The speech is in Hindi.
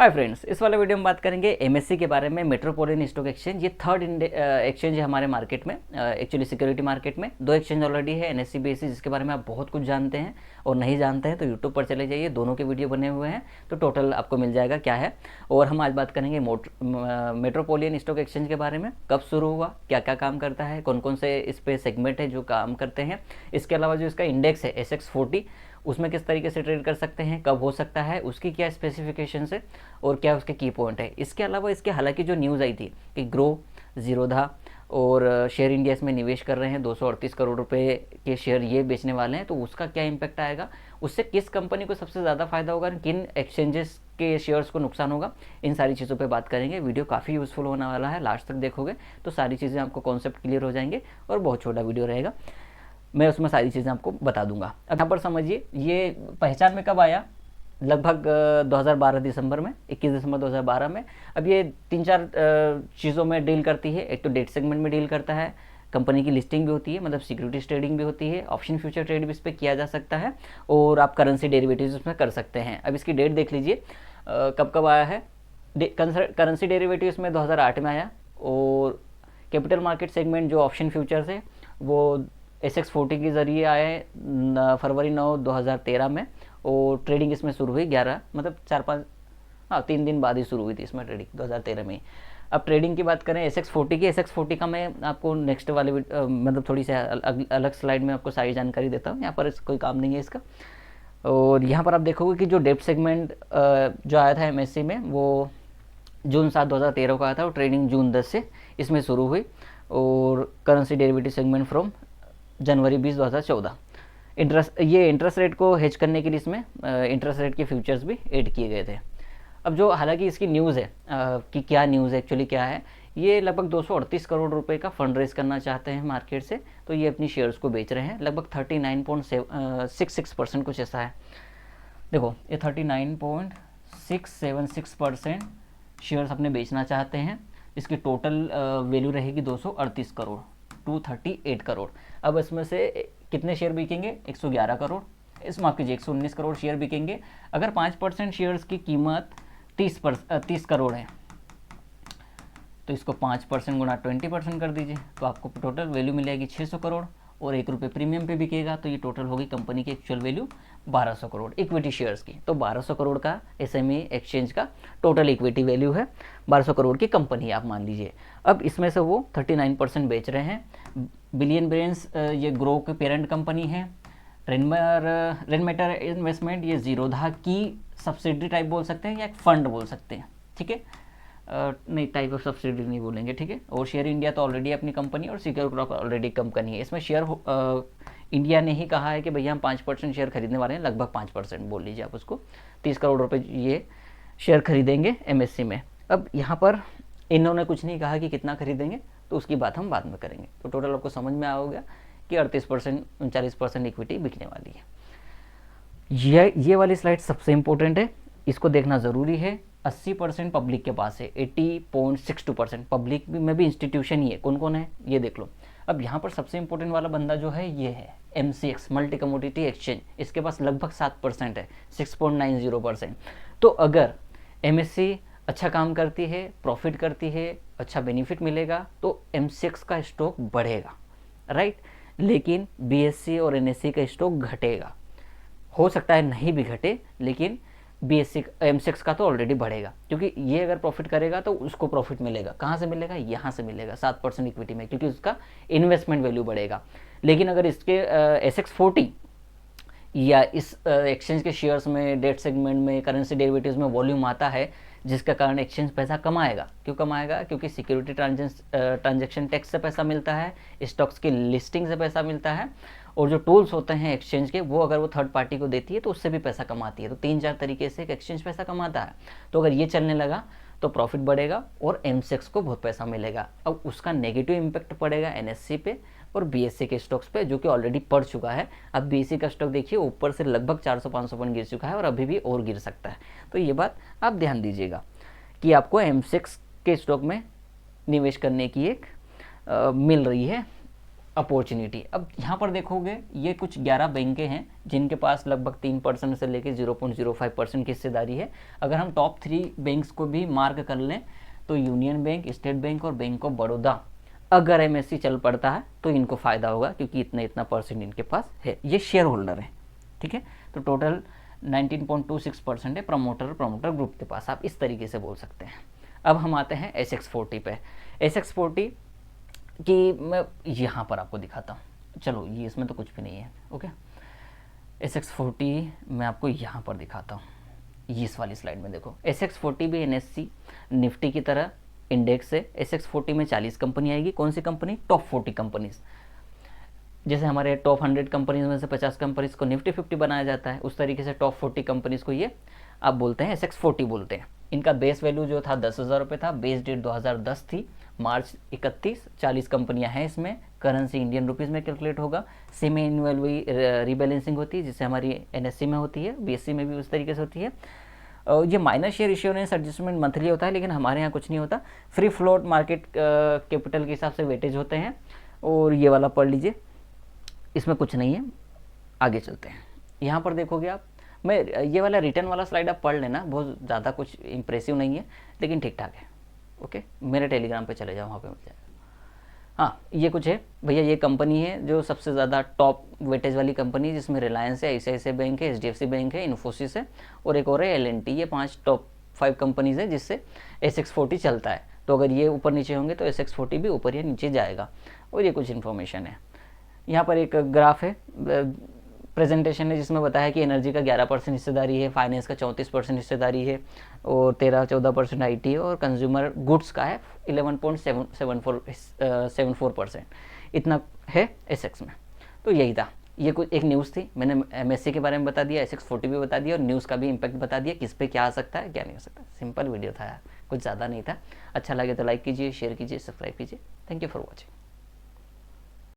हाय फ्रेंड्स, इस वाले वीडियो में बात करेंगे एमएससी के बारे में। मेट्रोपोलिटन स्टॉक एक्सचेंज, ये थर्ड एक्सचेंज है हमारे मार्केट में, एक्चुअली सिक्योरिटी मार्केट में। दो एक्सचेंज ऑलरेडी है, एनएससी बीएससी, जिसके बारे में आप बहुत कुछ जानते हैं और नहीं जानते हैं तो यूट्यूब पर चले जाइए, दोनों के वीडियो बने हुए हैं तो टोटल आपको मिल जाएगा क्या है। और हम आज बात करेंगे मेट्रोपोलिटन स्टॉक एक्सचेंज के बारे में, कब शुरू हुआ, क्या क्या काम करता है, कौन कौन से इस पे सेगमेंट है जो काम करते हैं। इसके अलावा जो इसका इंडेक्स है SX40, उसमें किस तरीके से ट्रेड कर सकते हैं, कब हो सकता है, उसकी क्या स्पेसिफिकेशन है और क्या उसके की पॉइंट है। इसके अलावा इसके हालांकि जो न्यूज़ आई थी कि ग्रो, जीरोधा और शेयर इंडिया इसमें निवेश कर रहे हैं, 238 करोड़ रुपए के शेयर ये बेचने वाले हैं, तो उसका क्या इम्पैक्ट आएगा, उससे किस कंपनी को सबसे ज़्यादा फायदा होगा, किन एक्सचेंजेस के शेयर्स को नुकसान होगा, इन सारी चीज़ों पे बात करेंगे। वीडियो काफ़ी यूज़फुल होने वाला है, लास्ट तक देखोगे तो सारी चीज़ें आपको कॉन्सेप्ट क्लियर हो जाएंगे और बहुत छोटा वीडियो रहेगा, मैं उसमें सारी चीज़ें आपको बता दूंगा। अब यहाँ पर समझिए ये पहचान में कब आया, लगभग 2012 दिसंबर में, 21 दिसंबर 2012 में। अब ये 3-4 चीज़ों में डील करती है। एक तो डेट सेगमेंट में डील करता है, कंपनी की लिस्टिंग भी होती है, मतलब सिक्योरिटीज ट्रेडिंग भी होती है, ऑप्शन फ्यूचर ट्रेड भी इस पर किया जा सकता है और आप करेंसी डेरिवेटिव्स उसमें कर सकते हैं। अब इसकी डेट देख लीजिए कब कब आया है। करेंसी डेरिवेटिव इसमें 2008 में आया और कैपिटल मार्केट सेगमेंट जो ऑप्शन फ्यूचर्स है वो SX40 के ज़रिए आए फरवरी 9 2013 में और ट्रेडिंग इसमें शुरू हुई 11 मतलब 3 दिन बाद ही शुरू हुई थी इसमें ट्रेडिंग 2013 में। अब ट्रेडिंग की बात करें SX40 का मैं आपको नेक्स्ट वाले मतलब थोड़ी सी अलग स्लाइड में आपको सारी जानकारी देता हूँ, यहाँ पर कोई काम नहीं है इसका। और यहाँ पर आप देखोगे कि जो डेप्थ सेगमेंट जो आया था MSC में वो जून 7 2013 को आया था और ट्रेडिंग जून 10 से इसमें शुरू हुई और currency derivative segment from January 20 2014। Interest rate को हेज करने के लिए इसमें इंटरेस्ट रेट के फ्यूचर्स भी ऐड किए गए थे। अब जो हालांकि इसकी न्यूज़ है कि क्या न्यूज़ एक्चुअली क्या है, ये लगभग 238 करोड़ रुपए का फंड रेज करना चाहते हैं मार्केट से, तो ये अपनी शेयर्स को बेच रहे हैं लगभग 39.66% कुछ ऐसा है। देखो ये 39.676% शेयर्स अपने बेचना चाहते हैं। इसकी टोटल वैल्यू रहेगी 238 करोड़, 238 करोड़। अब इसमें से कितने शेयर बिकेंगे, 111 करोड़, इस माफ कीजिए 119 करोड़ शेयर बिकेंगे। अगर 5% शेयर्स की कीमत 30 करोड़ है तो इसको 5% गुना 20% कर दीजिए तो आपको टोटल वैल्यू मिलेगी 600 करोड़ और 1 रुपये प्रीमियम पे बिकेगा तो ये टोटल होगी कंपनी की actual value 1200 crore equity shares की। तो 1200 करोड़ का SME एक्सचेंज का टोटल इक्विटी वैल्यू है, 1200 करोड़ की कंपनी आप मान लीजिए। अब इसमें से वो 39% बेच रहे हैं। बिलियन ब्रेन्स ये ग्रो की पेरेंट कंपनी है। रेनमेटर इन्वेस्टमेंट ये जीरोधा की सब्सिडरी टाइप बोल सकते हैं या एक फंड बोल सकते हैं, ठीक है, नहीं टाइप ऑफ सब्सिडी नहीं बोलेंगे, ठीक है। और शेयर इंडिया तो ऑलरेडी अपनी कंपनी और सिक्योर क्रॉप ऑलरेडी कंपनी है। इसमें शेयर इंडिया ने ही कहा है कि भैया हम 5% शेयर खरीदने वाले हैं, लगभग 5% बोल लीजिए आप उसको, 30 करोड़ रुपए ये शेयर खरीदेंगे MSC में। अब यहाँ पर इन्होंने कुछ नहीं कहा कि कितना खरीदेंगे, तो उसकी बात हम बाद में करेंगे। तो टोटल आपको समझ में आ होगा कि 38% 39% इक्विटी बिकने वाली है। ये वाली स्लाइड सबसे इंपॉर्टेंट है, इसको देखना ज़रूरी है। 80% पब्लिक के पास है, 80.62% पब्लिक में भी इंस्टीट्यूशन ही है। कौन कौन है ये देख लो। अब यहाँ पर सबसे इंपॉर्टेंट वाला बंदा जो है ये है MCX मल्टी कमोडिटी एक्सचेंज, इसके पास लगभग 7% है, 6.90%। तो अगर MSC अच्छा काम करती है, प्रॉफिट करती है, अच्छा बेनिफिट मिलेगा तो MCX का स्टॉक बढ़ेगा, राइट। लेकिन BSC और NSE का स्टॉक घटेगा, हो सकता है नहीं भी घटे, लेकिन BSC MCX का तो ऑलरेडी बढ़ेगा, क्योंकि ये अगर प्रॉफिट करेगा तो उसको प्रॉफिट मिलेगा, कहाँ से मिलेगा, यहाँ से मिलेगा 7% इक्विटी में, क्योंकि उसका इन्वेस्टमेंट वैल्यू बढ़ेगा। लेकिन अगर इसके SX40 या इस एक्सचेंज के शेयर्स में, डेट सेगमेंट में, करेंसी डेरिवेटिव्स में वॉल्यूम आता है, जिसका कारण एक्सचेंज पैसा कमाएगा। क्यों कमाएगा, क्योंकि सिक्योरिटी ट्रांजैक्शन टैक्स से पैसा मिलता है, स्टॉक्स की लिस्टिंग से पैसा मिलता है, और जो टूल्स होते हैं एक्सचेंज के वो अगर वो थर्ड पार्टी को देती है तो उससे भी पैसा कमाती है। तो 3-4 तरीके से एक एक्सचेंज पैसा कमाता है। तो अगर ये चलने लगा तो प्रॉफिट बढ़ेगा और MCX को बहुत पैसा मिलेगा। अब उसका नेगेटिव इम्पैक्ट पड़ेगा NSE पे और BSC के स्टॉक्स पे, जो कि ऑलरेडी पड़ चुका है। अब BSC का स्टॉक देखिए ऊपर से लगभग 400-500 पॉइंट गिर चुका है और अभी भी और गिर सकता है। तो ये बात आप ध्यान दीजिएगा कि आपको MCX के स्टॉक में निवेश करने की एक मिल रही है अपॉर्चुनिटी। अब यहाँ पर देखोगे ये कुछ 11 बैंकें हैं जिनके पास लगभग 3% से लेकर 0.05% की हिस्सेदारी है। अगर हम टॉप 3 बैंक्स को भी मार्क कर लें तो यूनियन बैंक, स्टेट बैंक और बैंक ऑफ बड़ौदा, अगर एमएससी चल पड़ता है तो इनको फ़ायदा होगा क्योंकि इतना परसेंट इनके पास है, ये शेयर होल्डर है। ठीक है, तो टोटल 19.26% है प्रमोटर ग्रुप के पास, आप इस तरीके से बोल सकते हैं। अब हम आते हैं SX40 पे। SX40 कि मैं यहाँ पर आपको दिखाता हूँ, चलो ये इसमें तो कुछ भी नहीं है। ओके, SX40 मैं आपको यहाँ पर दिखाता हूँ, ये इस वाली स्लाइड में देखो। SX40 भी NSE निफ्टी की तरह इंडेक्स है। SX40 में 40 कंपनी आएगी। कौन सी कंपनी? Top 40 companies. जैसे हमारे टॉप 100 कंपनीज में से 50 कंपनीज को निफ्टी 50 बनाया जाता है, उस तरीके से टॉप 40 कंपनीज को ये आप बोलते हैं SX40 बोलते हैं। इनका बेस वैल्यू जो था 10,000 रुपये था, बेस डेट 2010 थी, मार्च 31। 40 कंपनियां हैं इसमें, करेंसी इंडियन रुपीज़ में कैलकुलेट होगा। सेमी एनुअल वही रीबैलेंसिंग होती है जिससे हमारी NSE में होती है, BSE में भी उस तरीके से होती है। ये minor share insurance adjustment monthly होता है, लेकिन हमारे यहाँ कुछ नहीं होता। फ्री फ्लोट मार्केट कैपिटल के हिसाब से वेटेज होते हैं। और ये वाला पढ़ लीजिए, इसमें कुछ नहीं है। आगे चलते हैं, यहाँ पर देखोगे आप, मैं ये वाला रिटर्न वाला स्लाइड आप पढ़ लेना, बहुत ज़्यादा कुछ इंप्रेसिव नहीं है लेकिन ठीक ठाक है। ओके, मेरे टेलीग्राम पे चले जाओ, वहाँ पे मिल जाएगा। हाँ, ये कुछ है भैया, ये कंपनी है जो सबसे ज़्यादा टॉप वेटेज वाली कंपनी, जिसमें रिलायंस है, ICICI बैंक है, HDFC बैंक है, इन्फोसिस है और एक और है L&T। ये 5 टॉप 5 कंपनीज है जिससे SX40 चलता है। तो अगर ये ऊपर नीचे होंगे तो SX40 भी ऊपर या नीचे जाएगा। और ये कुछ इन्फॉर्मेशन है। यहाँ पर एक ग्राफ है, प्रेजेंटेशन है, जिसमें बताया कि एनर्जी का 11% हिस्सेदारी है, फाइनेंस का 34% हिस्सेदारी है और 13-14% IT है और कंज्यूमर गुड्स का है 11.74%। इतना है SX में। तो यही था, ये कुछ एक न्यूज़ थी। मैंने MSC के बारे में बता दिया, SX40 भी बता दिया और न्यूज़ का भी इम्पैक्ट बता दिया, किस पे क्या आ सकता है क्या नहीं हो सकता। सिंपल वीडियो था यार, कुछ ज़्यादा नहीं था। अच्छा लगे तो लाइक कीजिए, शेयर कीजिए, सब्सक्राइब कीजिए। Thank you for watching.